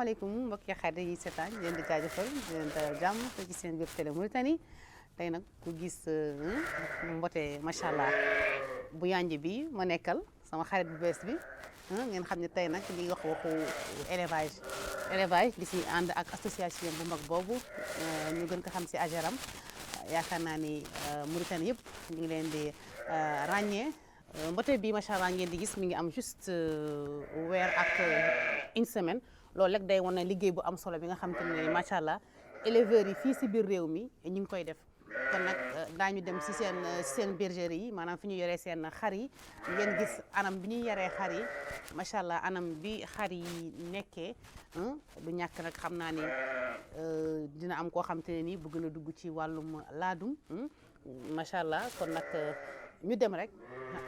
asalaamaaleykum mbokki xarit yi seetaan di leen di jaajëfal di leen dalal jàmm te ci seen biir Télé Mauritanie tey nag ku gis mbote macha allah bu yanj bi ma nekkal sama xarit bu bees bi ngeen xam ne tey nag li wax waxu élevage di si ànd ak association bu mag boobu ñu gën ko xam si AJARAM yaakaar naa ni Mauritanie yëpp ñu ngi leen di ràññee mbote bi macha allah ngeen di gis mi ngi am juste weer ak une semaine loolu rek day wane liggéey bu am solo bi nga xam te ne macha allah éleveurs yi fii si biir réew mi ñu ngi koy def kon nag daañu dem si seen bergerie yi maanaam fi ñu yoree seen xar yi ngeen gis anam bi ñuy yaree xar yi macha allah anam bi xar yi nekkee du ñàkk nag xam naa ne dina am koo xam te ne nii bëgg na dugg ci wàllum laadum macha allah kon nag ñu dem rek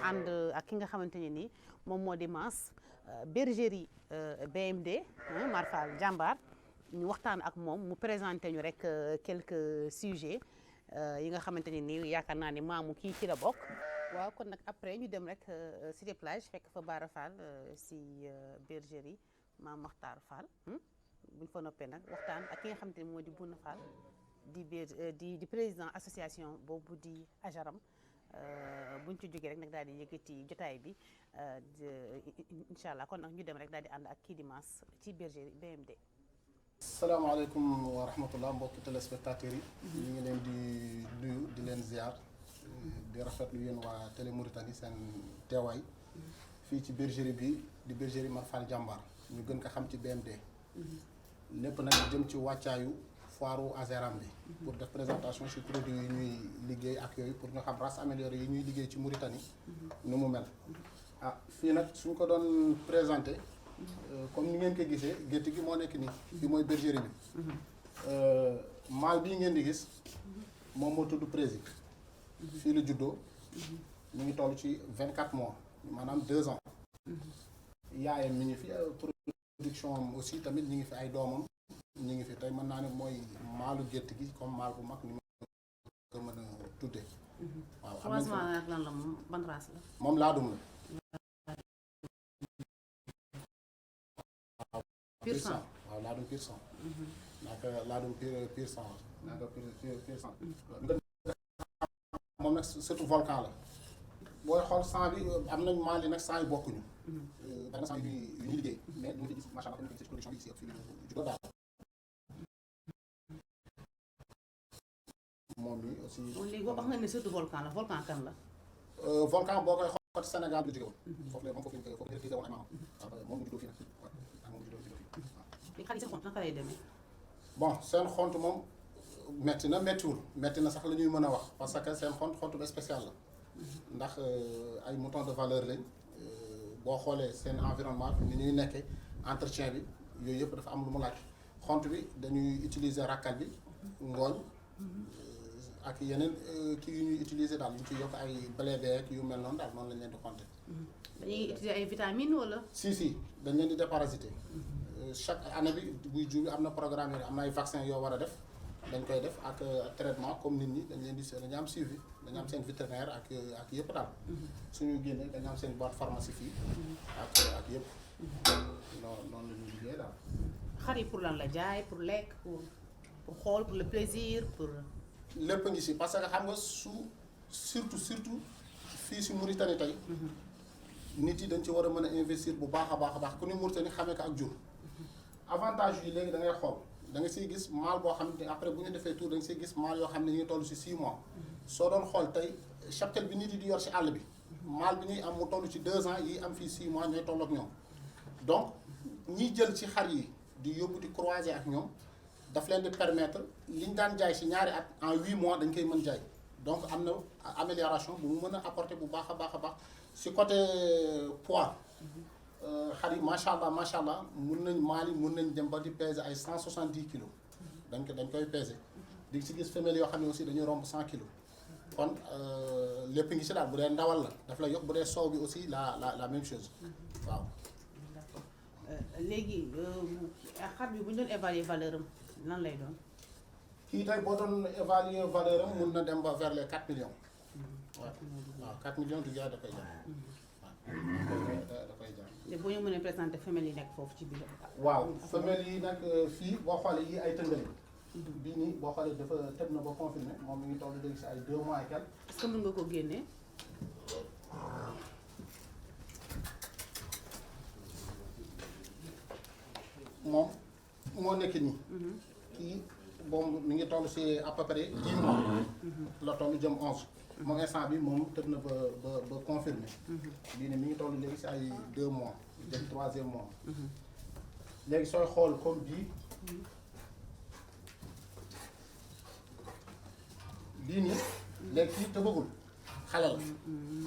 ànd ak ki nga xamante ne nii moom moo di Mass bergerie BMD Marfal Jambar ñu waxtaan ak moom mu présenté ñu rek quelques sujets yi nga xamante ne nii yaakaar naa ni maamu kii ci la bokk. waaw kon nag après ñu dem rek Cité Plage fekk fa Bara Fall si bergerie Maam Makhtar Fall buñ fa noppee nag waxtaan ak ki nga xamante ne moo di Bouna Fall di président association boobu di AJARAM buñ ci jógee rek nag daal di yëkkati jotaay bi incha allah kon nag ñu dem rek daal di ànd ak kii di Mass ci bergerie BMD. salaamaaleykum wa rahmatullah mbokki téléspectateurs yi ñu ngi leen di nuyu di leen ziar di rafetlu yéen waa Télé Mauritanie seen teewaay fii ci bergerie bi di bergerie Marfal Jambar ñu gën ko xam ci BMD lépp nag jëm ci wàccaayu foiru AJARAM bi pour def présentation ci produits yi ñuy liggéey ak yooyu pour ñu xam race améliorée yi ñuy liggéey ci Mauritanie nu mu mel fii nag suñ ko doon présenté comme ni ngeen ko gisee gétt gi moo nekk nii bi mooy bergerie bi mâle bii ngeen di gis moom moo tudd Prési fii la juddoo ñu ngi toll ci 24 mois maanaam 2 ans yaayam mi ngi fi production am aussi tamit ñi ngi fi ay doomam ñi ngi fi tey mën naa ne mooy maalu gétt gi comme maal bu mag ni ma ko mën a tuddee waaw croisement ak lan la moom ban race la moom laadum la pur sang waaw laadum pur sang naka laadum pur sang naka pur sang moom nag surtout volcan la booy xool sang bi am nañ maal yi nag sang yi bokkuñu dana sang yi yu ñuy liggéey mais du ñu fi gis macha allah dañu fi gis production bi si ëpp fii la juddoo daal moom mi aussi léegi wax nga ne surtout volcan la volcan kan la volcan boo koy xool Sénégal bi jóge woon foofu la moom foofu lañ koy foofu woon ay maamam moom mu juddoo fii nag moom mu juddoo fii li xale yi seen xont naka lay demee bon seen xont moom metti na méttiwul metti na sax la ñuy mën a wax parce que seen xont bu spécial la ndax ay moutons de valeur lañ boo xoolee seen environnement ni ñuy nekkee entretien bi yooyu yëpp dafa am lu mu laaj xont bi dañuy utiliser rakkal bi ngooñ ak yeneen kii yu ñuy utiliser daal ñu ci yokk ay blé beeg yu mel noonu daal noonu lañ leen di xonte dañuy utiliser ay vitamines wala si dañ leen di déparasiter chaque année bi buy jiw bi am na programme yooyu am na ay vaccin yoo war a def dañ koy def ak traitement comme nit ñi dañ leen di dañu am suivi dañu am seen vétérinaire ak yëpp daal suñu génnee dañu am seen boîte pharmacie fii ak yëpp noonu la ñuy liggéey daal xar yi pour lan la jaay pour lekk pour xool pour le plaisir pour lépp ngi si parce que xam nga surtout fii si Mauritanie tey nit yi dañ ci war a mën a investir bu baax a baax ku ni Mauritanie xamee ko ak jur avantage yi léegi da ngay xool da nga siy gis maal boo xam ne après bu ñu defee tour da nga siy gis maal yoo xam ne ñu ngi toll si 6 mois soo doon xool tey cheptel bi nit yi di yor si àll bi maal bi ñuy am mu toll ci 2 ans yi am fii 6 mois ñooy toll ak ñoom donc ñiy jël ci xar yi di yóbbu di croiser ak ñoom daf leen di permettre li ñu daan jaay si ñaari at en 8 mois dañ koy mën jaay donc am na amélioration bu mu mën a apporter bu baax a baax si côté poids xar yi macha allah mun nañ maal yi mun nañ dem ba di peser ay 170 kilos dañ koy peser di si gis femelles yoo xam ne aussi dañuy romb 100 kilos kon lépp ngi si daal bu dee ndawal la daf lay yokk bu dee soow bi aussi la même chose waaw. d'accord léegi xar bi bu ñu doon évaluer valeur am lan lay doon. kii tey boo doon évaluer valeur am mun na dem ba vers les 4 millions. waaw 4 millions du jaay da koy jaay. waaw da koy jaay. boo ñu mënee présenter femelles yi nekk foofu ci biir. waaw femelles yi nag fii boo xoolee yi ay tëngale. bii nii boo xoolee dafa tëb na ba confirmé moom mi ngi toll léegi si ay 2 mois et quelques. est-ce que mën nga ko génnee. moom moo nekk nii. kii boobu mi ngi toll si à peu près 10 mois. la toll jëm 11. moom instant bi moom tëb na ba confirmé. bii nii mi ngi toll léegi si ay 2 mois jëm 3e mois. léegi sooy xool comme bii. bii nii léegi kii tëbagul xale la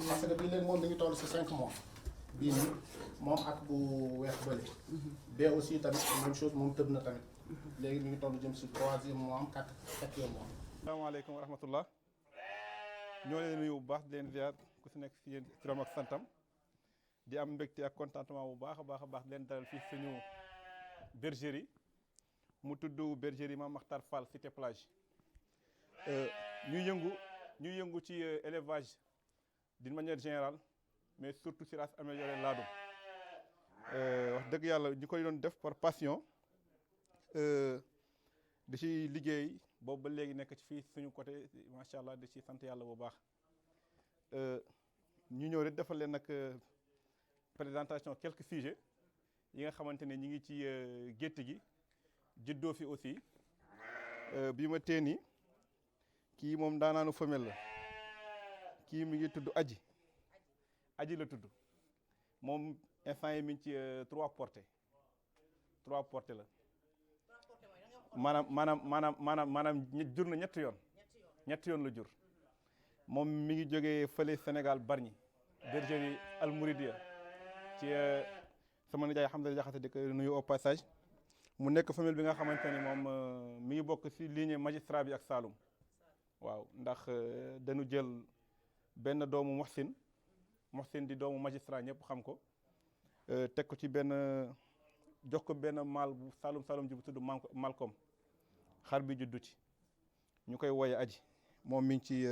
parce que bii léegi moom dañu toll si 5 mois bii nii moom ak bu weex bële bee aussi tamit même chose moom tëb na tamit léegi mi ngi toll jëm si 3e mois am 4e mois. asalaamaaleykum wa rahmatullah ñoo leen nuyu bu baax di leen ziar ku si nekk si yéen turam ak santam di am mbégte ak contentement bu baax a baax di leen dalal fii suñu bergerie mu tudd bergerie Mame Makhtar Fall Cité Plage. ñuy yëngu ci élevage d'une manière générale mais surtout ci race améliorée laadum wax dëgg yàlla ñu koy doon def par passion di ci liggéey boobu ba léegi nekk ci fii suñu côté macha allah di ci sant yàlla bu baax ñu ñëw rek defal leen nag présentation quelques sujets yi nga xamante ne ñi ngi ci gétt gi juddoo fi aussi bi ma tee nii kii moom daanaanu femelle la kii mi ngi tudd aji la tudd moom instant yi mi ngi ci 3 portées la maanaam jur na ñetti yoon la jur moom mi ngi jógee fële Sénégal Bargny bergerie Al Mouridiya ci sama nijaay Hamza Jaxate di ko nuyu au passage mu nekk femelle bi nga xamante ni moom mi ngi bokk ci lignée magistrat bi ak Saloum waaw ndax dañu jël benn doomu Mohsin di doomu magistrat ñëpp xam ko teg ko ci benn jox ko benn maal bu Saloum ji bu tudd Malcolm xar bi juddu ci ñu koy wooye aji moom mi ngi ci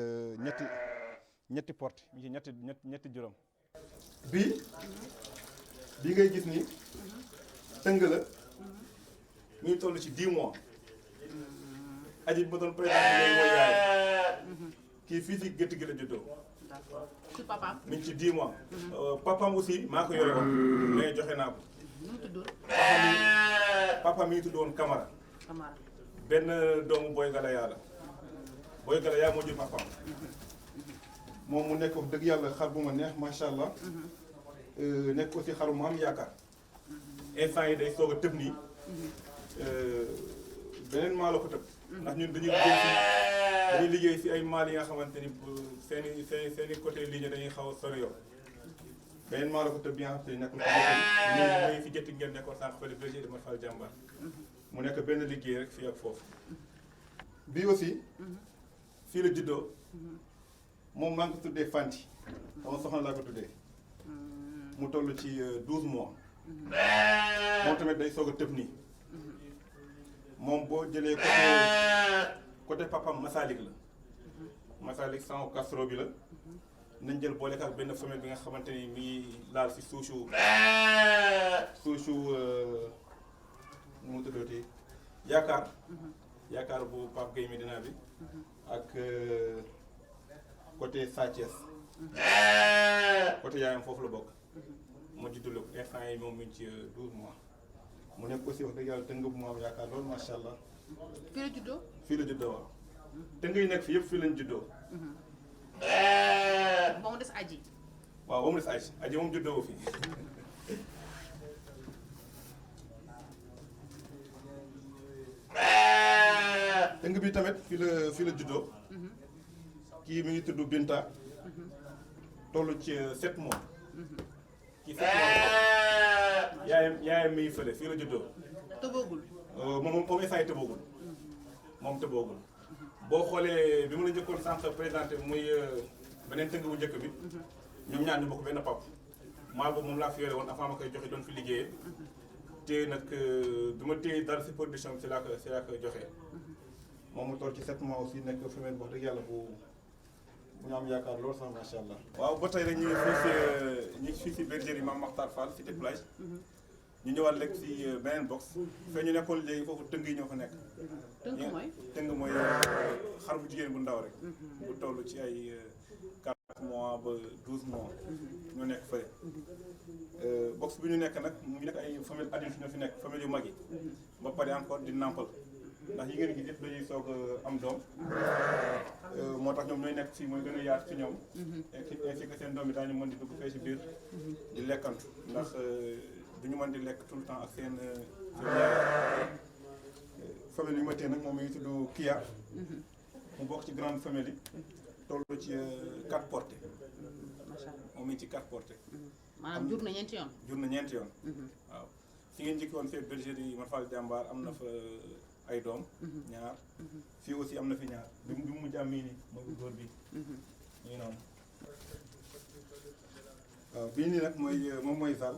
ñetti porte mi ngi ci ñetti juróom. bii ngay gis ni tëng la mi ngi toll ci 10 mois aji bi ma doon présenté léegi mooy yaay kii fii ci gétt gi la juddoo. d'accord ci papaam. mi ngi ci 10 mois. papaam aussi maa ko yore woon mais joxe naa ko. nu mu tudd. papaam mi ngi tudd woon Camara. benn doomu Boy Galaya la. Boy Galaya moo jur papaam. moom mu nekk wax dëgg yàlla xar bu ma neex macha allah. nekk aussi xaru mu am yaakaar. instant yi day soog a tëb nii. beneen maa la ko tëb. ndax ñun dañuy liggéey si ay maal yi nga xamante ni seen i côté ligne dañuy xaw a sori yoon. beneen maa la ko tëb bi nga xam te ne nekkul ko fi gétt ngeen nekkoon sànq fële bergerie de Mor Fall Jàmbaar mu nekk benn liggéey rek fii ak foofu. bii aussi fii la juddoo moom maa ngi ko tuddee Fanti sama soxna laa ko tuddee mu toll ci 12 mois moom tamit day soog a tëb nii moom boo jëlee côté papam Masalik la Masalik sans castro bi la nañ jël boole ak benn femelle bi nga xamante ni mi ngi laal si suusu nu mu tuddati yaakaar bu Pape Gueye Medina bi ak côté Sathiès côté yaayam foofu la bokk ma juddule ko instant yi moom mi ngi ci 12 mois mu nekk aussi wax dëgg yàlla tëng bu mu am yaakaar loolu macha allah. fii la juddoo. fii la juddoo waaw. tëng yi nekk fi yëpp fii lañ juddoo. ba mu des aji. waaw ba mu des aji moom juddoo fii. tëng bi tamit fii la juddoo. kii mi ngi tudd Binta. toll ci 7 mois. kii 7 mois yaayam mi ngi fële fii la juddoo. tëboogul. moom instant yi tëboogul. moom tëboogul. boo xoolee bi ma la njëkkoon sànq présenté muy beneen tëng bu njëkk bi. ñoom ñaar ñu bokk benn pap maal boobu moom laa fi yore woon avant ma koy joxe doon fi liggéeyee. te nag bi ma téye dara si production bi si laa koy joxee. moom mu toll ci 7 mois aussi nekk femelle wax dëgg yàlla bu ñu am yaakaar loolu sax macha allah. waaw ba tey rek ñu ngi fii si bergerie Mame Makhtar Fall cité plage ñu ñëwaat léegi si beneen box fee ñu nekkoon léegi foofu tëng yi ñoo fa nekk. tënk mooy. tëng mooy xar bu jigéen bu ndaw rek. bu toll ci ay 4 mois ba 12 mois. ñoo nekk fële. box bi ñu nekk nag mu ngi nekk ay famille adulte ñoo fi nekk famille yu mag yi. ba pare encore di nàmpal ndax yi ngeen gi yëpp dañuy soog am doom. moo tax ñoom ñooy nekk fii mooy gën a yaatu ci ñoom. ainsi que seen doom yi daañu mën di dugg fee si biir di lekkantu ndax du ñu mën di lekk tout le temps ak seen yaay. famille yu ma tee nag moom mi ngi tudd Kia. mu bokk ci grande famille yi. toll ci 4 portées. macha allah moom mi ngi ci 4 portées. maanaam jur na ñeenti yoon. jur na ñeenti yoon. waaw fi ngeen njëkkoon fee bergerie Mame Fall Jàmbaar am na fa ay doom. ñaar fii aussi am na fi ñaar bi mu mujj am mii nii mooy bu góor bi. ñu noonu. waaw bii nii nag moom mooy Zal.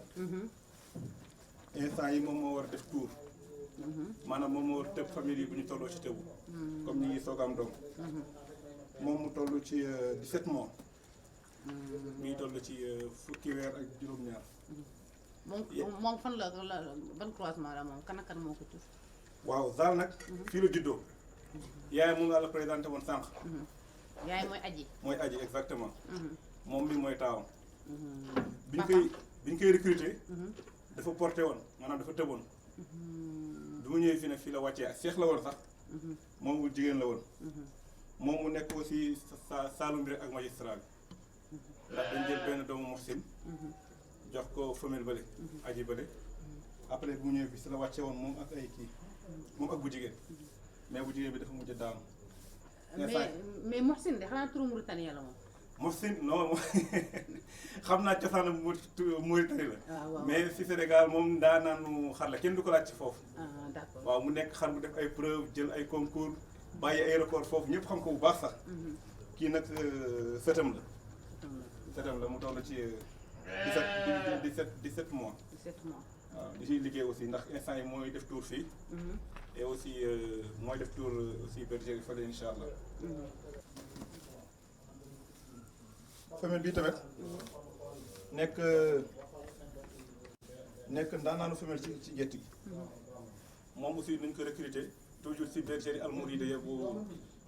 instant yi moom moo war a def tour. maanaam moom moo war a tëb famille yi bu ñu tolloo ci tëbu. comme ñu ngi soog am doom. moom mu toll ci 17 mois. mi ngi toll ci fukki weer ak juróom-ñaar. moom fan la ban croisement la moom kan ak kan moo ko jur. waaw Zal nag. fii la juddoo. yaay moom laa la présenté woon sànq. yaay mooy aji. mooy aji exactement. moom mi mooy taawam. biñ koy recruter. dafa porté woon maanaam dafa tëboon. du ma ñëwee fii nag fii la wàccee seex la woon sax. moom bu jigéen la woon. moom mu nekk aussi Saalum bi rek ak magistrat bi. ndax dañ jël benn doomu Moxsin. jox ko femelle bële. aji bële. après bu ñëwee fii si la wàccee woon moom ak ay kii moom ak bu jigéen. mais bu jigéen bi dafa mujj daanu. mais Moxsin de xanaa turu Mauritanie la moom. Moxsin non xam naa cosaanam Mauritanie la. waaw mais si Sénégal moom daa naanu xar la kenn du ko laaj ci foofu. d'accord waaw mu nekk xar bu def ay preuve jël ay concours bàyyi ay record foofu ñëpp xam ko bu baax sax. kii nag sëtam la. sëtam la mu toll ci 17 mois. 17 mois. waaw di siy liggéey aussi ndax instant yi mooy def tour fii. et aussi mooy def tour aussi bergerie fële incha allah. femelle bi tamit nekk ndaanaanu femelle ci gétt gi. moom aussi nañ ko recruter toujours si bergerie Al Mouridiya bu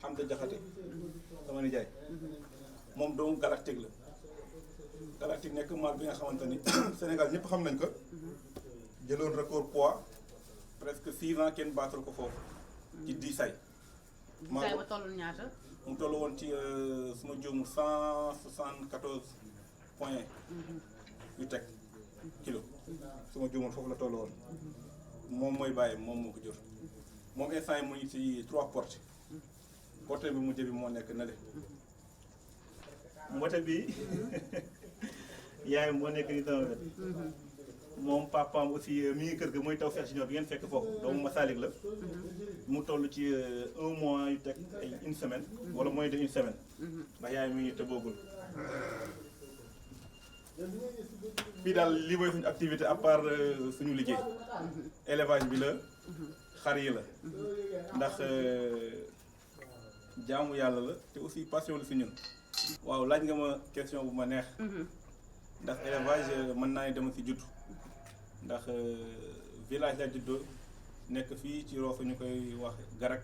Hamza Jaxate sama nijaay. moom doomu galactique la. galactique nekk maal bi nga xamante ni Sénégal ñëpp xam nañ ko. jëloon record poids presque 6 ans kenn baatal ko foofu. ci diisaay. diisaay ba toll ñaata. mu toll woon ci suma juumul 174 point yu teg kilo suma juumul foofu la toll woon. moom mooy bàyyi moom moo ko jur. moom instant yi mu ngi ci 3 portées. portée bi mujj bi moo nekk na le mbote bi yaay moo nekk ni sama wet. moom papaam aussi mi ngi kër ga mooy taw feex si ñoom bi ngeen fekk foofu doomu Masalik la. mu toll ci 1 mois yu teg ay 1 semaine. wala moins de 1 semaine. ndax yaay mi ngi tëboogul. fii daal lii mooy suñu activité à part suñu liggéey. élevage bi la. xar yi la. ndax jaamu yàlla la te aussi passion la si ñun. waaw laaj nga ma question bu ma neex. ndax élevage mën naa ne dama si judd. ndax village la juddoo nekk fii ci Rosso ñu koy wax Garak.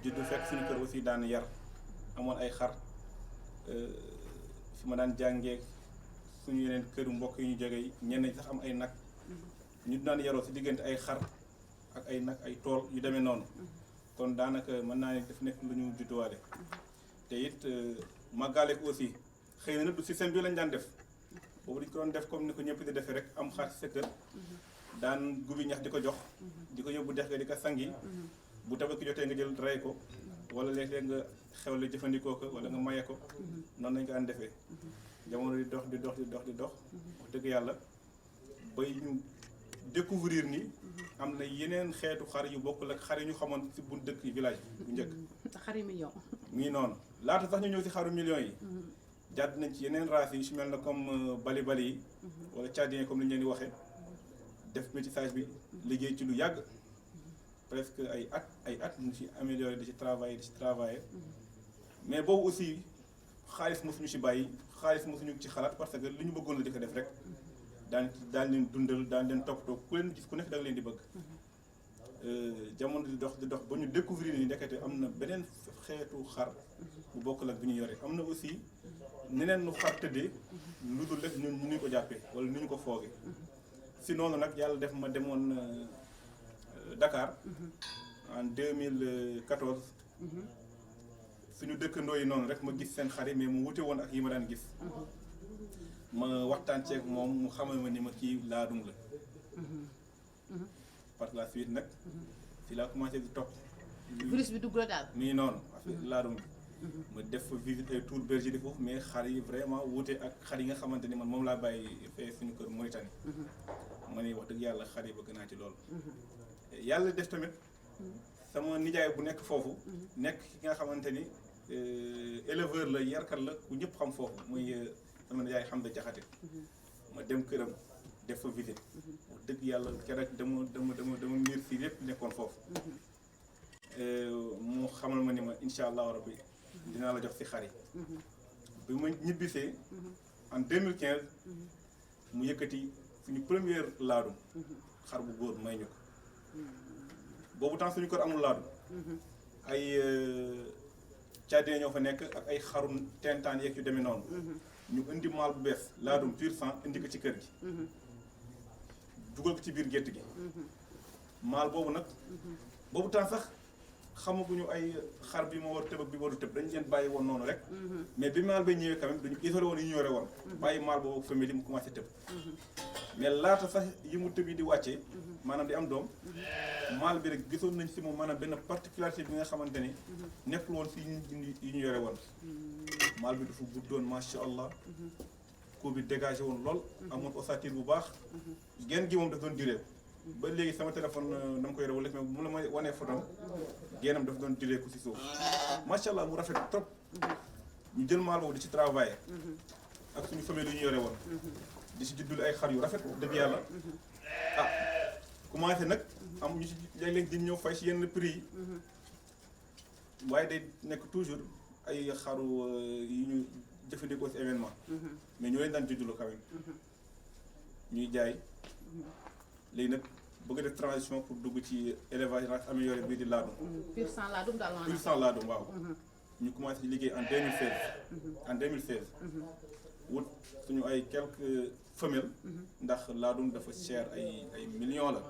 juddu fekk suñu kër aussi daan yar amoon ay xar fi ma daan jàngee suñu yeneen këru mbokk yi ñu jógee ñenn ñi sax am ay nag. ñu daan yaroo si diggante ay xar ak ay nag ay tool yu demee noonu. kon daanaka mën naa ne daf nekk lu ñu judduwaale. te it màggaale ko aussi xëy na nag du système bi lañ daan def. boobu dañu ko doon def comme ni ko ñëpp di defee rek am xar ci sa kër daan gubi ñax di ko jox di ko yóbbu dex ga di ko sangi bu tabaski jotee nga jël rey ko wala léeg-léeg nga xewle jëfandikoo ko wala nga maye ko noonu lañ ko daan defee jamono di dox di dox di dox di dox wax dëgg yàlla bay ñu découvrir ni am na yeneen xeetu xar yu bokkul ak xar yi ñu xamoon ci bu dëkk village bu njëkk. xari million. mii noonu laata sax ñu ñëw ci xaru millions yi. jàdd nañ ci yeneen races yi su mel na comme bali yi. wala tchadien comme ni ñu leen di waxee. def métissage bi liggéey ci lu yàgg presque ay at ñu ci amélioré di ci travailler mais boobu aussi xaalis mosuñu ci bàyyi xaalis mosuñu ci xalaat parce que li ñu bëggoon la di ko def rek daan leen dundal daan leen toppatoo ku leen gis ku nekk da nga leen di bëgg. jamono di dox ba ñu découvrir ni ndekete am na beneen xeetu xar bu bokkul ak bi ñu yore am na aussi neneen nu xar tëddee lu dul rek ñun ñu ko jàppee wala ni ñu ko foogee si noonu nag yàlla def ma demoon Dakar en 2014 suñu dëkkandoo yi noonu rek ma gis seen xar yi mais mu wute woon ak yi ma daan gis ma waxtaan ceeg moom mu xamal ma ni ma kii laadum la par la suite nag fi laa commencé di topp virus bi dugg la daal. nii noonu affaire laadum ma def fa visite ay tour bergerie foofu mais xar yi vraiment wuute ak xar yi nga xamante ni man moom laa bàyyi fee suñu kër Mauritanie ma ni wax dëgg yàlla xar yi bëgg naa ci loolu yàlla def tamit sama nijaay bu nekk foofu nekk ki nga xamante ni éleveur la yarkat la ku ñëpp xam foofu muy sama nijaay xam da jaxate ma dem këram def fa visite wax dëgg yàlla keroog dama miir fii yépp nekkoon foofu mu xamal ma ni ma incha allahu rabbi dinaa la jox si xar yi bi ma ñibbisee en 2015 mu yëkkati suñu première laadum xar bu góor may ñu ko boobu temps suñu kër amul laadum ay caadee ñoo fa nekk ak ay xaru tentaan yeeg yu demee noonu ñu indi maal bu bees laadum pur sang indi ko ci kër gi dugal ko ci biir gétt gi maal boobu nag boobu temps sax xamaguñu ay xar bi moo war tëb ak bi waru tëb dañu leen bàyyi woon noonu rek mais bi maal bay ñëwee quand même dañu isolé woon yi ñu yore woon bàyyi maal boobu famille mu commencé tëb mais laata sax yi mu tëb yi di wàccee maanaam di am doom maal bi rek gisoon nañ si moom maanaam benn particularité bi nga xamante ni nekkul woon si yi ñu yore woon maal bi dafa guddoon macha allah ko bi dégagé woon lool amoon ossature bu baax genn gi moom daf doon duré ba léegi sama téléphone dama koy rewal mais mu la may wanee photo gennam daf doon duré ku si suuf macha allah mu rafet trop ñu jël maal boobu di ci travailler ak suñu famille yu ñu yore woon di si juddul ay xar yu rafet dëgg yàlla ah commencé nag am ñu si léeg-léeg di ñëw fay si yenn prix yi waaye day nekk toujours ay xaru yi ñu jëfandikoo si événement mais ñoo leen daan judduloo quand même ñuy jaay léegi nag bëgg def transition pour dugg ci élevage race amélioré bii di laadum pur sang laadum daal maanaam pur sang laadum waaw ñu commencé di liggéey en 2016 en 2016 wut suñu ay quelques femelles ndax laadum dafa cher ay millions la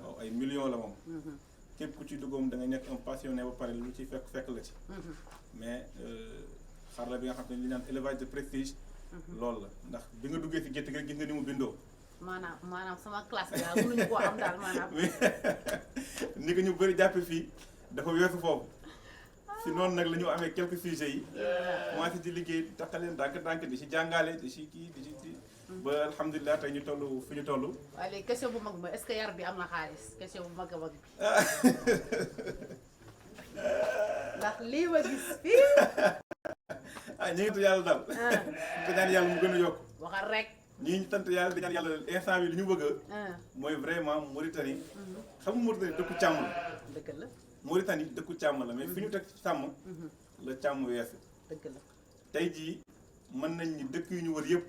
waaw ay millions la moom képp ku ci duggoom da ngay nekk un passionné ba pare lu ci fekk la ci mais xar la bi nga xam ne li naan élevage de prestige loolu la ndax bi nga duggee si gétt gi gis nga ni mu bindoo maanaam sama classe bi daal mënuñu koo am daal maanaam ni ko ñu bëri jàppe fii dafa weesu foofu si noonu nag la ñu amee quelques sujets yi commencé di liggéey taxaleen ndànk di si jàngale di si kii di si ba alhamdulilah tey ñu toll fi ñu toll waaye léegi question bu mag ma est-ce que yar bi am na xaalis question bu mag a mag bi ndax lii ma gis fii ñu ngi tudd yàlla daal te ñaan yàlla mu gën a yokk waxal rek ñii ñu tant yàlla di ñaan yàlla instant bi li ñu bëgg mooy vraiment Mauritanie xam nga Mauritanie dëkku càmm la dëgg la Mauritanie dëkku càmm la mais fi ñu teg càmm la càmm weesu dëgg la tey jii mën nañ ni dëkk yu ñu wër yëpp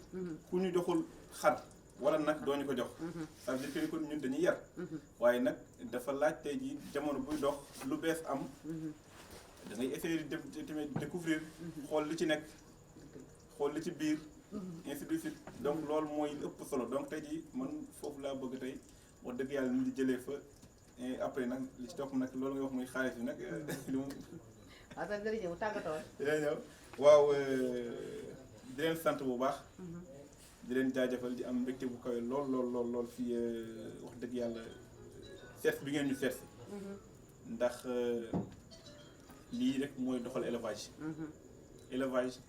ku ñu joxul xar wala nag doo ñu ko jox ça veut dire que ni kon ñun dañuy yar waaye nag dafa laaj tey jii jamono buy dox lu bees am da ngay essayer di tamit découvrir xool li ci nekk xool li ci biir ainsi de suite donc loolu mooy ëpp solo donc tey jii man foofu laa bëgg tey wax dëgg yàlla ni di jëlee fa et après nag li ci topp nag loolu nga wax muy xaalis bi nag li mu waaw sax dëgg ñëw tàggatoo yaa ñëw waaw di leen sant bu baax di leen jaajëfal di am mbégte bu kawe lool fii wax dëgg yàlla seet bi ngeen ñu seet si ndax lii rek mooy doxal élevage élevage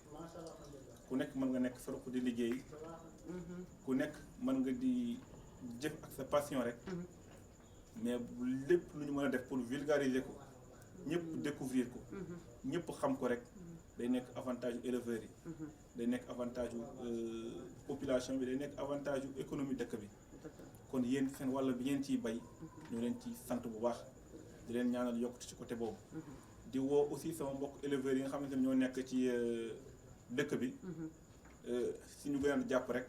ku nekk mën nga nekk sa ruq di liggéey ku nekk mën nga di jëf ak sa passion rek mais lépp lu ñu mën a def pour vulgariser ko ñëpp découvrir ko ñëpp xam ko rek day nekk avantage yu éleveurs yi day nekk avantage yu population bi day nekk avantage yu économie dëkk bi kon yéen seen wàll bi ngeen ciy bay ñoo leen ci sant bu baax di leen ñaanal yokkute ci côté boobu di woo aussi sama mbokk éleveurs yi nga xamante ne ñoo nekk ci dëkk bi si ñu gën a jàpp rek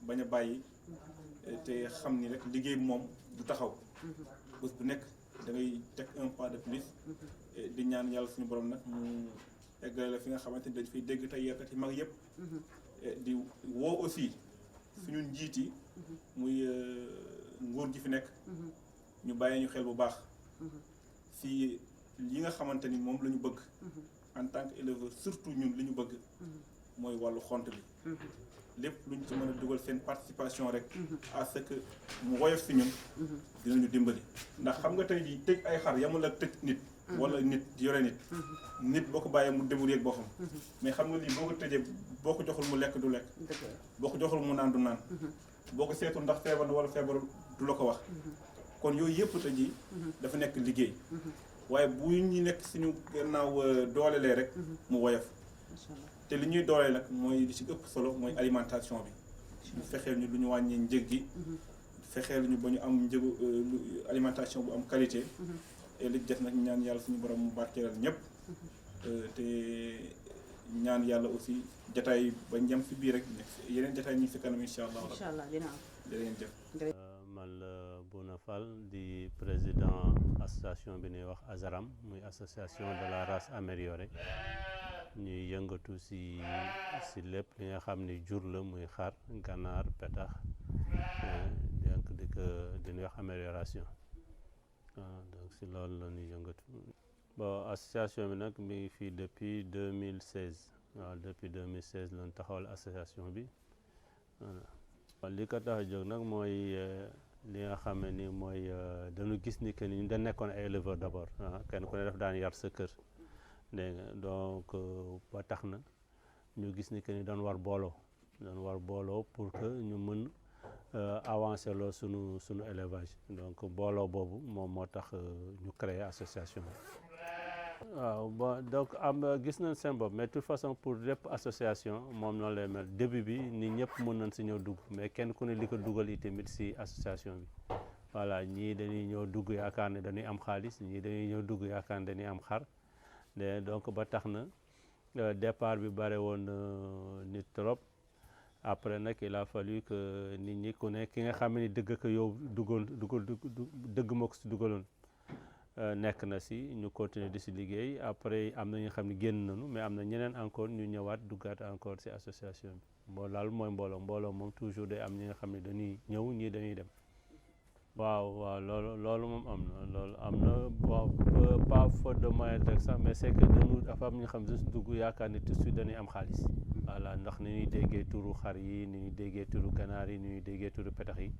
bañ a bàyyi te xam ni rek liggéey bi moom du taxaw bés bu nekk da ngay teg un pas de plus di ñaan yàlla suñu borom nag mu eggale la fi nga xamante ni dañ fay dégg tey yekkat yi mag yëpp di woo aussi suñu njiit yi muy nguur gi fi nekk ñu bàyyi ñu xel bu baax si li nga xamante ni moom la ñu bëgg en tant que éleveur surtout ñun li ñu bëgg mooy wàllu xont bi lépp luñ ci mën a dugal seen participation rek à ce que mu woyof si ñun dinañu dimbali ndax xam nga tey jii tëj ay xar yamul ak tëj nit wala nit yore nit boo ko bàyyee mu débrouiller ak boppam mais xam nga lii boo ko tëjee boo ko joxul mu lekk du lekk boo ko joxul mu naan du naan boo ko seetul ndax feebar wala feebar du la ko wax kon yooyu yëpp tey jii dafa nekk liggéey waaye bu ñu nekk suñu gannaaw doolelee rek mu woyof te li ñuy doole nag mooy li ci ëpp solo mooy alimentation bi ñu fexeel ñu lu ñu wàññee njëg gi fexeel ñu ba ñu am njëgu alimentation bu am qualité et li def nag ñaan yàlla suñu borom mu barkeelal ñëpp te ñaan yàlla aussi jataay ba ñam si biir rek yeneen jataay ñu si kanam incha allah dina am jërëjëf jëf man la Bouna Fall di président association bi ñuy wax AZARAM muy association de la race améliorée ñuy yëngatu si lépp li nga xam ni jur la muy xar ganaar petax donc di ñuy wax amélioration donc si loolu la ñuy yëngatu bon association bi nag mi ngi fii depuis 2016 waaw depuis 2016 lañ taxawal association bi voilà li ko tax a jóg nag mooy li nga xam ne ni mooy dañu gis ni que ni ñu da nekkoon ay éleveur d'abord kenn ku ne daf daan yar sa kër dégg nga donc ba tax na ñu gis ni que ni doon war booloo pour que ñu mën avancer loo sunu élevage donc booloo boobu moom moo tax ñu créer association waaw bon donc gis nañ seen bopp mais de toute façon pour lépp association moom noonu lay mel début bi nit ñëpp mën nañ si ñëw dugg mais kenn ku ne li ko dugal itamit si association bi voilà ñii dañuy ñëw dugg yaakaar ne dañuy am xaalis ñii dañuy ñëw dugg yaakaar ne dañuy am xar donc ba tax na départ bi bare woon nit trop après nag il a fallu que nit ñi ku ne ki nga xam ne dëgg ko yow dëgg moo ko si dugaloon nekk na si ñu continuer di si liggéey après am na ñu xam ne génn nañu mais am na ñeneen encore ñu ñëwaat duggaat encore si association bi bon daal mooy mbooloo moom toujours day am ñi nga xam ne dañuy ñëw ñii dañuy dem waaw loolu moom am na bon pas faute de moyen rek sax mais c'est que dafa am ñu xam ne dugg yaakaar ne tout de suite dañuy am xaalis voilà ndax ni ñuy déggee turu xar yi ni ñuy déggee turu ganaar yi ni ñuy déggee turu petax yi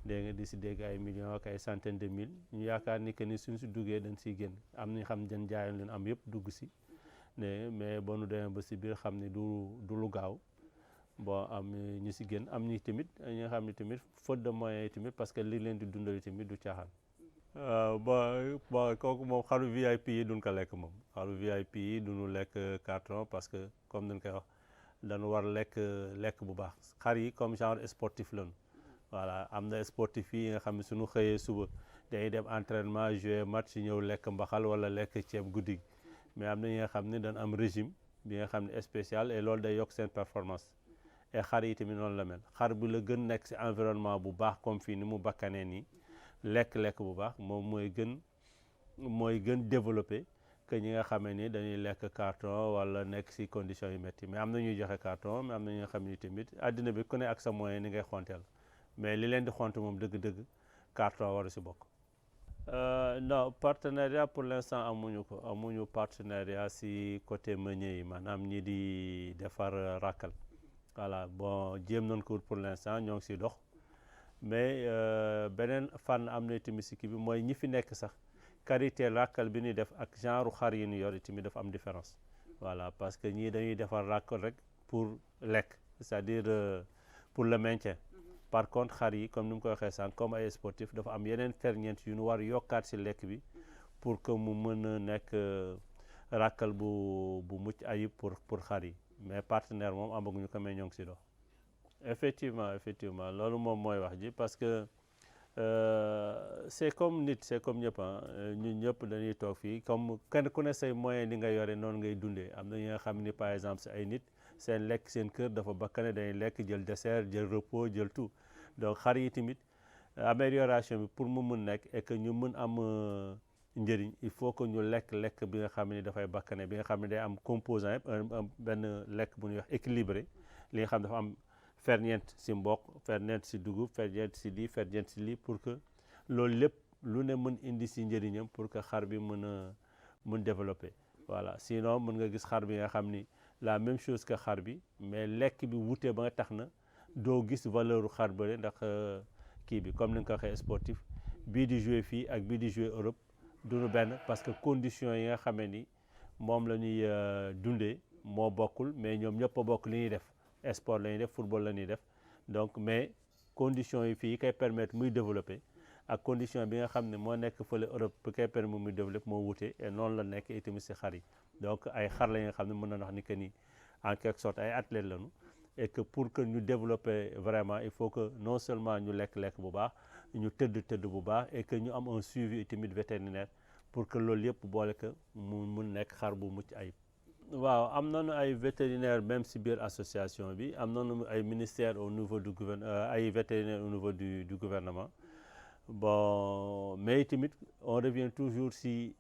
dégg nga di si dégg ay millions ak ay centaines de mille ñu yaakaar ni que ni suñ si duggee dañ siy génn am nañu xam dañ jaayoon leen am yëpp dugg si mais ba nu demee ba si biir xam ne du lu gaaw bon am ñu si génn am ñi tamit ñi nga xam ne tamit faute de moyens yi tamit parce que li leen di dundali tamit du caaxaan. bon kooku moom xaru VIP yi duñ ko lekk moom xaru VIP yi duñu lekk carton parce que comme dañ koy wax dañu war lekk bu baax xar yi comme genre sportif lañu. voilà am na sportif yi nga xam ne suñu xëyee suba dañuy dem entraînement jouer match ñëw lekk mbaxal wala lekk ceeb guddi gi mais am na ñi nga xam ne dañ am régime bi nga xam ne spécial et loolu day yokk seen performance et xar yi tamit noonu la mel xar bi la gën nekk si environnement bu baax comme fii ni mu bakkanee nii lekk bu baax moom mooy gën développé que ñi nga xam ne ni dañuy lekk carton wala nekk si conditions yu métti mais am na ñuy joxe carton mais am na ñi nga xam ne tamit àddina bi ku ne ak sa moyen ni ngay xonteel mais li leen di xont moom dëgg-dëgg carton waru si bokk. Non partenariat pour l'instant amuñu partenariat si côté meunier yi maanaam ñi di defar ràkkal voilà bon jéem nañ ko pour l'instant ñoo ngi siy dox mais beneen fànn am na tamit si kii bi mooy ñi fi nekk sax qualité ràkkal bi ñuy def ak genre xar yi ñu yor tamit dafa am différence voilà parce que ñii dañuy defar ràkkal rek pour lekk c'est-à-dire pour le maintien. Par contre xar yi comme ni mu ko waxee sànq comme ay sportif dafa am yeneen ferñeent yu ñu war yokkaat si lekk bi pour que mu mën a nekk ràkkal bu mucc ayib pour xar yi mais partenaire moom amaguñu ko mais ñoo ngi si dox. effectivement loolu moom mooy wax ji parce que c'est comme nit c'est comme ñëpp ñun ñëpp dañuy toog fii comme kenn ku ne say moyen li nga yore noonu ngay dundee am na ñi nga xam ni par exemple si ay nit seen lekk seen kër dafa bakkane dañuy lekk jël dessert jël repos jël tout donc xar yi tamit amélioration bi pour mu mun nekk et que ñu mun am njëriñ il faut que ñu lekk bi nga xam ne dafay bakkane bi nga xam ne day am composant yëpp benn lekk bu ñuy wax équilibré li nga xam dafa am ferñeent si mboq ferñeent si dugub ferñeent si lii ferñeent si lii pour que loolu lépp lu ne mën indi si njëriñam pour que xar bi mun développer voilà sinon mën nga gis xar bi nga xam ni la même chose que xar bi mais lekk bi wutee ba nga tax na doo gis valeur u xar bële ndax kii bi comme ni nga ko waxee sportif bii di jouer fii ak bii di jouer Europe duñu benn parce que conditions yi nga xamee ni moom la ñuy dundee moo bokkul mais ñoom ñëpp a bokk li ñuy def sport la ñuy def football la ñuy def donc mais conditions yi fii yi koy permettre muy développer ak condition bi nga xam ne moo nekk fële Europe bi koy permettre muy développer moo wute et noonu la nekk itamit si xar yi donc ay xar la nga xam ne mën na wax ni que ni en quelque sorte ay athlètes lañu et que pour que ñu développer vraiment il faut que non seulement ñu lekk bu baax ñu tëdd bu baax et que ñu am un suivi tamit vétérinaire pour que loolu yëpp boole que mu mun nekk xar bu mucc ayib. waaw am nañu ay vétérinaires même si biir association bi am nañu ay ministères au niveau du ay vétérinaires au niveau du gouvernement bon mais tamit on revient toujours si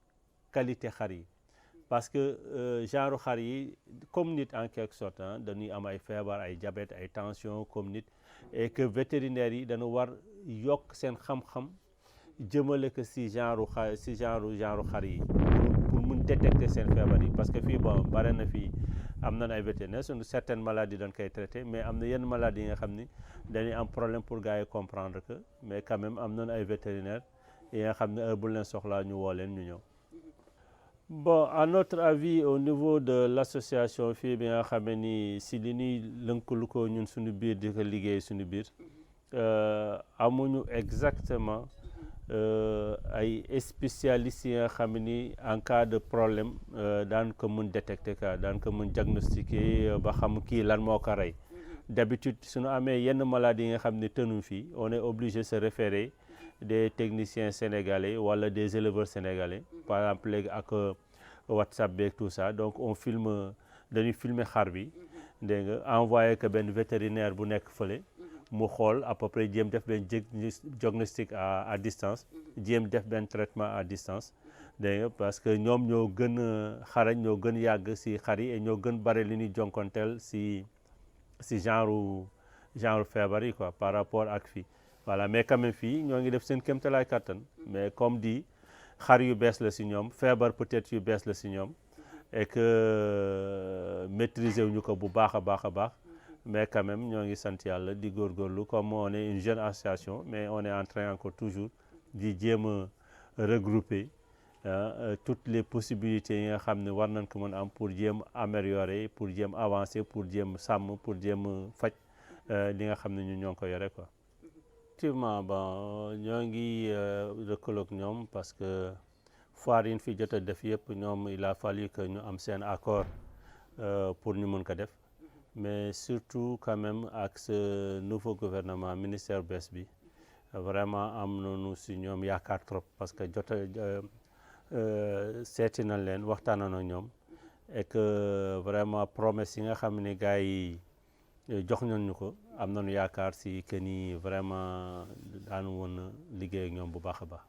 qualité xar yi parce que genre xar yi comme nit en quelque sorte dañuy am ay feebar ay diabète ay tension comme nit et que vétérinaires yi dañu war yokk seen xam-xam jëmale ko si genre xar yi pour mun détecter seen feebar yi parce que fii bon bare na fii am nañ ay vétérinaires suñu certaines maladies dañ koy traité mais am na yenn maladies yi nga xam ni dañuy am problème pour gars yi comprendre que mais quand même am nañ ay vétérinaires yi nga xam ne heure bu leen soxlaa ñu woo leen ñu ñëw. Bon à notre avis au niveau de l'association fii bi nga xam ni si li ñuy lëkkalu ko ñun suñu biir di ko liggéey suñu biir amuñu exactement ay spécialistes yi nga xam ni en cas de problème daan ko mun détecter ka daan ko mun diagnostiquer ba xam kii lan moo ko rey d'habitude suñu amee yenn maladies yi nga xam ne tënu fii on est obligé se référer des techniciens sénégalais wala des éleveurs sénégalais par exemple léegi ak WhatsApp beeg tout ça donc on filme dañuy filmer xar bi dégg nga envoyé que benn vétérinaire bu nekk fële mu xool à peu près jéem def benn diagnostic à distance jéem def benn traitement à distance dégg nga parce que ñoom ñoo gën xarañ ñoo gën yàgg si xar yi et ñoo gën bare li ñuy jonkonteel si genre feebar yi quoi par rapport ak fii voilà mais quand même fii ñoo ngi def seen kéemtalaay kattan mais comme dit xar yu bees la si ñoom feebar peut-être yu bees la si ñoom et que maîtriser wuñu ko bu baax a baax mais quand même ñoo ngi sant yàlla di góorgóorlu comme on est une jeune association mais on est en train encore toujours di jéem a regrouper toutes les possibilités yi nga xam ne war nañ ko mën am pour jéem améliorer pour jéem avancer pour jéem sàmm pour jéem faj li nga xam ne ñun ñoo ngi ko yore quoi. Effectivement bon ñoo ngi lëkkaloog ñoom parce que foire yi ñu fi jot a def yëpp ñoom il a fallu que ñu am seen accord pour ñu mën ko def mais surtout quand même ak ce nouveau gouvernement ministère bees bi vraiment am nañu si ñoom yaakaar trop parce que jot seeti nañ leen waxtaan ak ñoom et que vraiment promesse yi nga xam ne gars yi jox nañu ko am nañu yaakaar si que ni vraiment daanu woon liggéey ak ñoom bu baax a baax.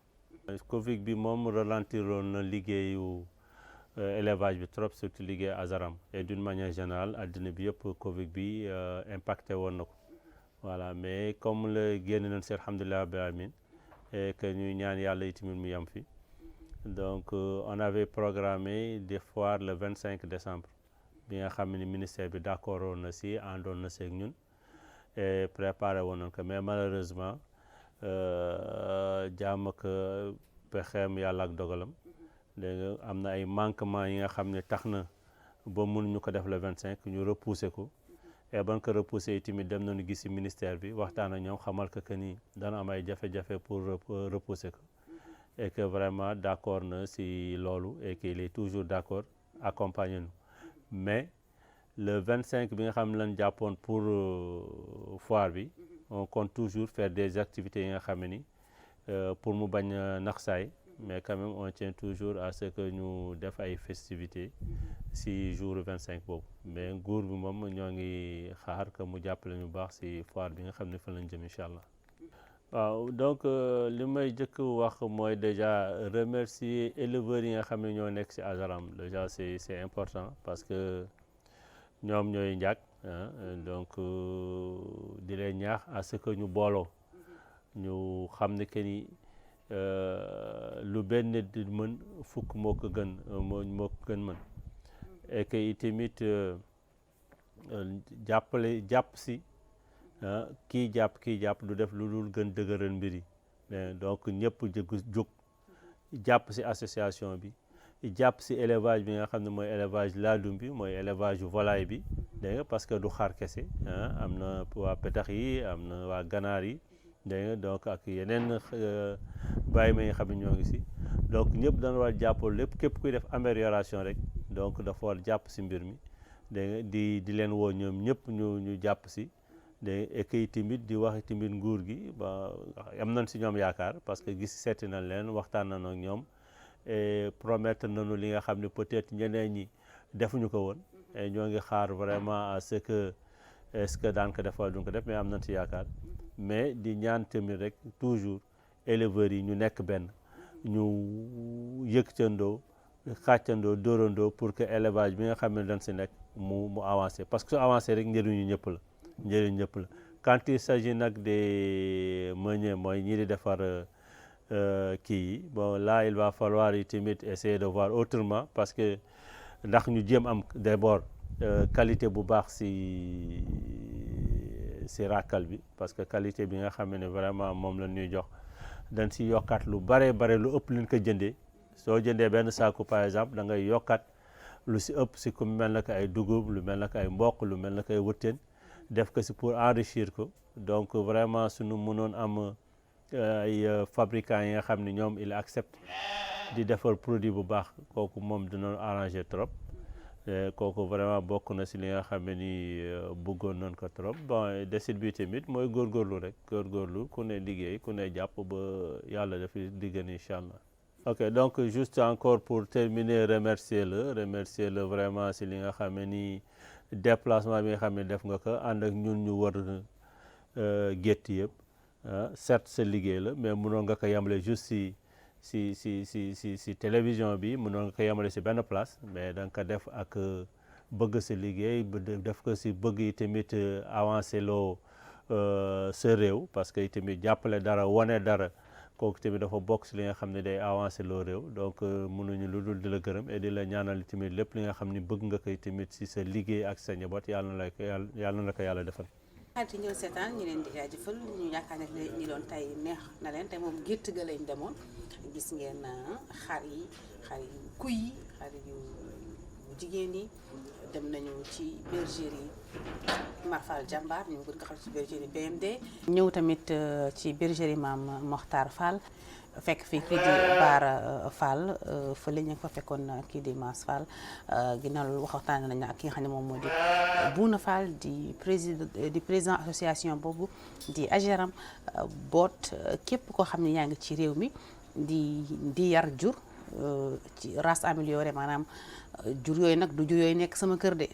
Covid bi moom ralentiroon na liggéeyu élevage bi trop surtout liggéey Azaram et d'une manière générale addina bi yëpp Covid bi impacté woon na ko voilà mais comme la génn nañ si alhamdulilah rabbil alamin et que ñuy ñaan yàlla itamit mu yem fi donc on avait programmé des foires le 25 décembre bi nga xam ne ministère bi d'accord woon na si àndoon na seeg ñun et préparé woon nañ ko mais malheureusement jaam ak pexeem yàlla ak dogalam dégg nga am na ay manquements yi nga xam ne tax na ba mënuñu ko def le 25 ñu repousser ko et ban ko repousser tamit dem nañu gis ci ministère bi waxtaan ak ñoom xamal que ni dana am ay jafe-jafe pour repousser ko et que vraiment d'accord na si loolu et qu'il est toujours d'accord accompagner nous mais le 25 bi nga xam ne lañ jàppoon pour foire bi on compte toujours faire des activités yi nga xam ne ni pour mu bañ a naxsaay mais quand même on tient toujours à ce que ñu def ay festivités si jour 25 boobu mais nguur bi moom ñoo ngi xaar que mu jàppale ñu baax si foire bi nga xam ne fa lañ jëm incha allah. waaw donc li may jëkk wax mooy déjà remercier éleveurs yi nga xam ne ñoo nekk si Azaram déjà c'est important parce que ñoom ñooy njàkk donc di leen ñaax à ce que ñu booloo ñu xam ne que ni lu benn nit di mën fukk moo ko gën mën et que itamit jàpp si kii jàpp du def lu dul gën dëgëral mbir yi donc ñëpp jóg jàpp si association bi jàpp si élevage bi nga xam ne mooy élevage laadum bi mooy élevage volaille bi dégg nga parce que du xar kese am na waa petax yi am na waa ganaar yi dégg nga donc ak yeneen bàyyi ma yi nga xam ne ñoo ngi si donc ñëpp dana war jàppal lépp képp kuy def amélioration rek donc dafa war jàpp si mbir mi dégg nga di leen woo ñoom ñëpp ñu jàpp si dégg nga et que tamit di wax tamit nguur gi ba am nañ si ñoom yaakaar parce que gis seeti nañ leen waxtaan nañ ak ñoom et promettre nañu li nga xam ne peut-être ñeneen ñi defuñu ko woon et ñoo ngi xaar vraiment à ce que est-ce que daan ko def wala duñ ko def mais am nañ si yaakaar mais di ñaan tamit rek toujours éleveurs yi ñu nekk benn ñu yëkkandoo xàccandoo dóorandoo pour que élevage bi nga xam ne dañ si nekk mu avancé parce que su avancé rek njëriñu ñëpp la quand il s'agit nag des meuniers mooy ñi di defar kii yi bon là il va falloir tamit essayer de voir autrement parce que ndax ñu jéem am d'abord qualité bu baax si ràkkal bi parce que qualité bi nga xam ne vraiment moom la ñuy jox dañ si yokkaat lu bare lu ëpp luñ ko jëndee soo jëndee benn saaku par exemple da ngay yokkaat lu si ëpp si ku mel na ko ay dugub lu mel na ko ay mboq lu mel na ko ay wëtteen def ko si pour enrichir ko donc vraiment suñu mënoon am ay fabricants yi nga xam ne ñoom il accepte di defar produit bu baax kooku moom dina arranger trop kooku vraiment bokk na si li nga xam ne ni bëggoon nañ ko trop bon décide bi tamit mooy góorgóorlu ku ne liggéey ku ne jàpp ba yàlla dafi diggan incha allah. ok donc juste encore pour terminer remercier le vraiment si li nga xam ne ni déplacement bi nga xam ne def nga ko ànd ak ñun ñu war gétt yëpp certes sa liggéey la mais mënoon nga ko yemale juste si télévision bi mënoon nga ko yemale si benn place mais da nga ko def ak bëgg sa liggéey def ko si bëgg yi tamit avancé loo sa réew parce que tamit jàppale dara wane dara kooku tamit dafa bokk si li nga xam ne day avancé loo réew donc mënuñu lu dul di la gërëm et di la ñaanal tamit lépp li nga xam ne bëgg nga koy tamit si sa liggéey ak sa njaboot yàlla na la ko yàlla defal. xarit yi ñëw seetaan ñu leen di jaajëfal ñu yaakaar ne ñi doon tey neex na leen te moom gétt ga lañ demoon gis ngeen xar yi kuy yi xar yu jigéen yi dem nañu ci bergerie Marfal Jambar ñu gën ko xam ci bergerie BMD. ñëw tamit ci bergerie Maam Mokhtar Fall fekk fii kii di Baara Fall fële ñu fa fekkoon kii di Mass Fall ginnaaw loolu waxtaan nañu ak ki nga xam ne moom moo di Bouna Fall di président association boobu di Ageram boot képp koo xam ne yaa ngi ci réew mi di yar jur ci race améliorée maanaam jur yooyu nag du jur yooyu nekk sama kër de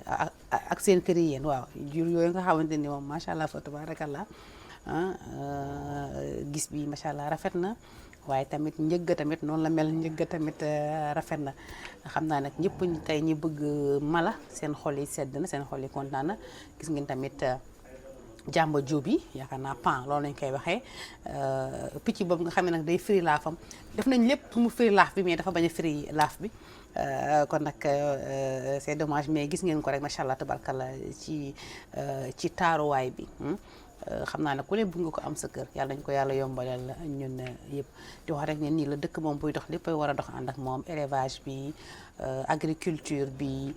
ak seen kër yi yéen waaw jur yooyu nga xamante ni moom macha allah fa tabarakallah gis bi macha allah rafet na waaye tamit njëgga tamit noonu la mel njëgga tamit rafet na xam naa nag ñëpp tey ñi bëgg mala seen xol yi sedd na seen xol yi kontaan na gis ngeen tamit jàmba jóob yi yaakaar naa pan loolu lañ koy waxee picc boobu nga xam ne nag day firi laafam def nañ lépp pour mu firi laaf bi mais dafa bañ a firi laaf bi kon nag c'est dommage mais gis ngeen ko rek macha allah tabarkalla ci taaruwaay bi xam naa ne ku ne bëgg nga ko am sa kër yàlla nañu ko yàlla yombalal ñun yëpp di wax rek ne nii la dëkk moom buy dox léppay war a dox ànd ak moom élevage bi agriculture bi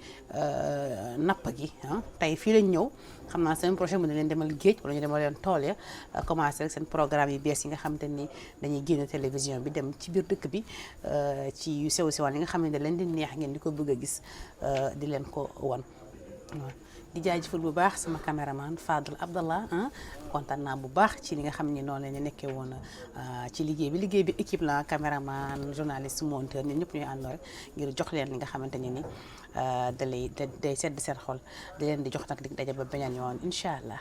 napp gi tey fii lañ ñëw xam naa semaine prochaine mu ne leen demal géej wala ñu demal leen tool ya commencé rek seen programme yi bees yi nga xamante ni dañuy génn télévision bi dem ci biir dëkk bi ci yu sew sewaan yi nga xam ne da leen di neex ngeen di ko bëgg a gis di leen ko wan di jaajëfal bu baax sama caméraman Fadel Abdallah kontaan naa bu baax ci li nga xam ni noonu la ñu nekkee woon ci liggéey bi équipe la caméraman journaliste monteur ñun ñëpp ñuy àndoo rek ngir jox leen li nga xamante ne ni day sedd seen xol di leen di jox nag dig daje ba beneen yoon incha allah.